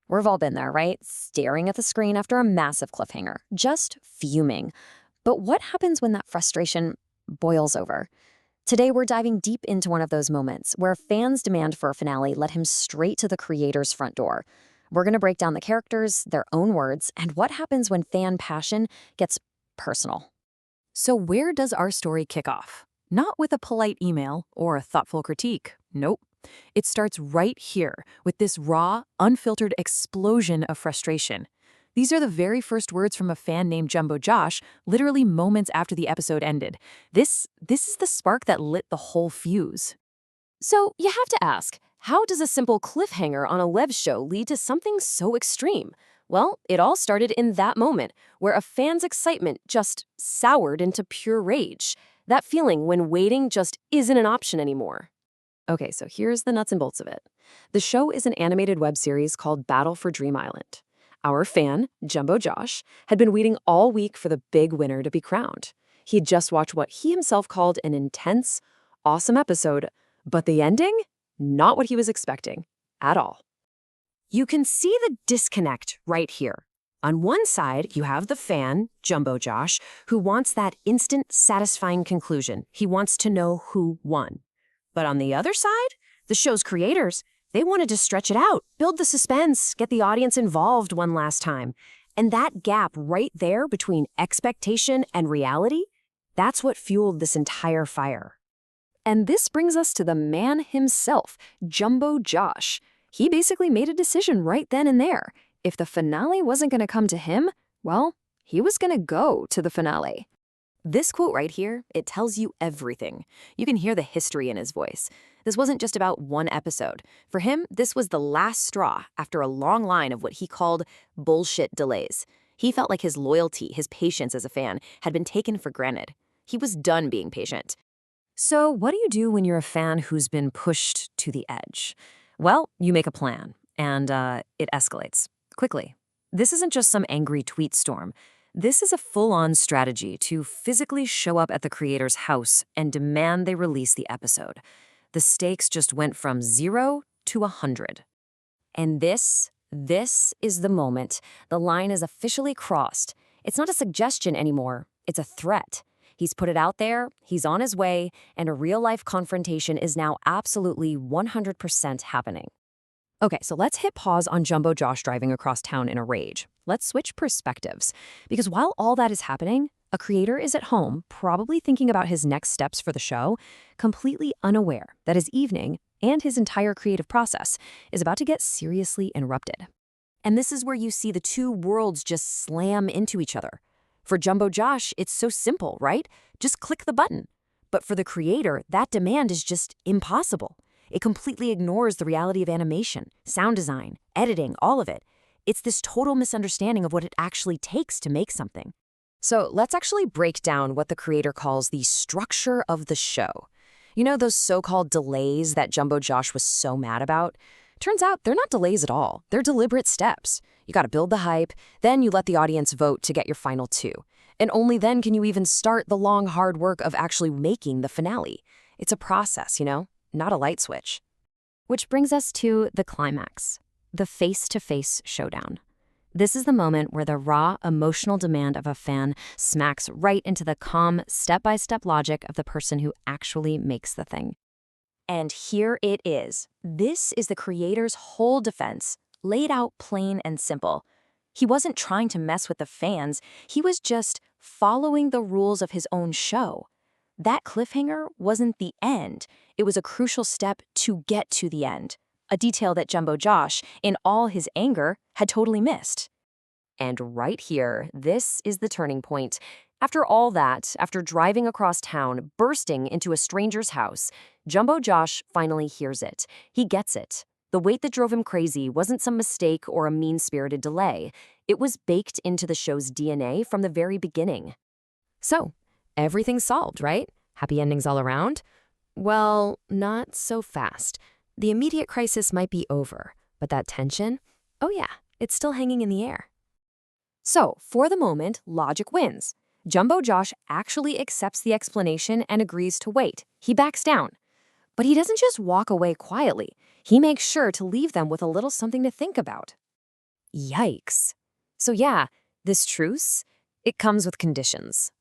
We've all been there, right? Staring at the screen after a massive cliffhanger, just fuming. But what happens when that frustration boils over? Today, we're diving deep into one of those moments where fans' demand for a finale led him straight to the creator's front door. We're going to break down the characters, their own words, and what happens when fan passion gets personal. So where does our story kick off? Not with a polite email or a thoughtful critique. Nope. It starts right here with this raw, unfiltered explosion of frustration. These are the very first words from a fan named Jumbo Josh, literally moments after the episode ended. This is the spark that lit the whole fuse. So you have to ask, how does a simple cliffhanger on a Lev show lead to something so extreme? Well, it all started in that moment, where a fan's excitement just soured into pure rage. That feeling when waiting just isn't an option anymore. Okay, so here's the nuts and bolts of it. The show is an animated web series called Battle for Dream Island. Our fan, Jumbo Josh, had been waiting all week for the big winner to be crowned. He'd just watched what he himself called an intense, awesome episode, but the ending? Not what he was expecting at all. You can see the disconnect right here. On one side, you have the fan, Jumbo Josh, who wants that instant, satisfying conclusion. He wants to know who won. But on the other side, the show's creators, they wanted to stretch it out, build the suspense, get the audience involved one last time. And that gap right there between expectation and reality, that's what fueled this entire fire. And this brings us to the man himself, Jumbo Josh. He basically made a decision right then and there. If the finale wasn't going to come to him, well, he was going to go to the finale. This quote right here, it tells you everything. You can hear the history in his voice. This wasn't just about one episode. For him, this was the last straw after a long line of what he called bullshit delays. He felt like his loyalty, his patience as a fan, had been taken for granted. He was done being patient. So what do you do when you're a fan who's been pushed to the edge? Well, you make a plan, and it escalates quickly. This isn't just some angry tweet storm. This is a full-on strategy to physically show up at the creator's house and demand they release the episode. The stakes just went from 0 to 100. And this is the moment. The line is officially crossed. It's not a suggestion anymore. It's a threat. He's put it out there, he's on his way, and a real-life confrontation is now absolutely 100% happening. Okay, so let's hit pause on Jumbo Josh driving across town in a rage. Let's switch perspectives. Because while all that is happening, a creator is at home, probably thinking about his next steps for the show, completely unaware that his evening and his entire creative process is about to get seriously interrupted. And this is where you see the two worlds just slam into each other. For Jumbo Josh, it's so simple, right? Just click the button. But for the creator, that demand is just impossible. It completely ignores the reality of animation, sound design, editing, all of it. It's this total misunderstanding of what it actually takes to make something. So let's actually break down what the creator calls the structure of the show. You know those so-called delays that Jumbo Josh was so mad about? Turns out they're not delays at all. They're deliberate steps. You got to build the hype, then you let the audience vote to get your final two. And only then can you even start the long, hard work of actually making the finale. It's a process, not a light switch. Which brings us to the climax, the face-to-face showdown. This is the moment where the raw, emotional demand of a fan smacks right into the calm, step-by-step logic of the person who actually makes the thing. And here it is. This is the creator's whole defense, laid out plain and simple. He wasn't trying to mess with the fans. He was just following the rules of his own show. That cliffhanger wasn't the end. It was a crucial step to get to the end, a detail that Jumbo Josh, in all his anger, had totally missed. And right here, this is the turning point. After all that, after driving across town, bursting into a stranger's house, Jumbo Josh finally hears it. He gets it. The wait that drove him crazy wasn't some mistake or a mean-spirited delay. It was baked into the show's DNA from the very beginning. So, everything's solved, right? Happy endings all around? Well, not so fast. The immediate crisis might be over, but that tension, oh yeah, it's still hanging in the air. So, for the moment, logic wins. Jumbo Josh actually accepts the explanation and agrees to wait. He backs down. But he doesn't just walk away quietly. He makes sure to leave them with a little something to think about. Yikes. So yeah, this truce, it comes with conditions.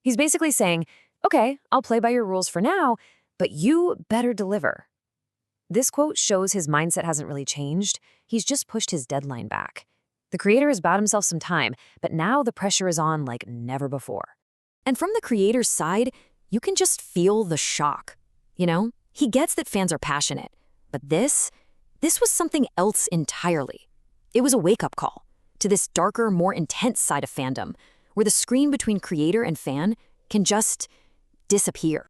He's basically saying, okay, I'll play by your rules for now, but you better deliver. This quote shows his mindset hasn't really changed. He's just pushed his deadline back. The creator has bought himself some time, but now the pressure is on like never before. And from the creator's side, you can just feel the shock. You know, he gets that fans are passionate, but this was something else entirely. It was a wake-up call to this darker, more intense side of fandom, where the screen between creator and fan can just disappear.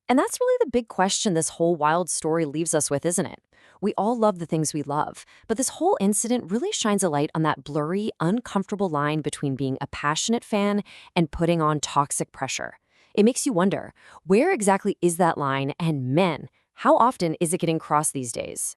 And that's really the big question this whole wild story leaves us with, isn't it? We all love the things we love, but this whole incident really shines a light on that blurry, uncomfortable line between being a passionate fan and putting on toxic pressure. It makes you wonder, where exactly is that line, and men, how often is it getting crossed these days?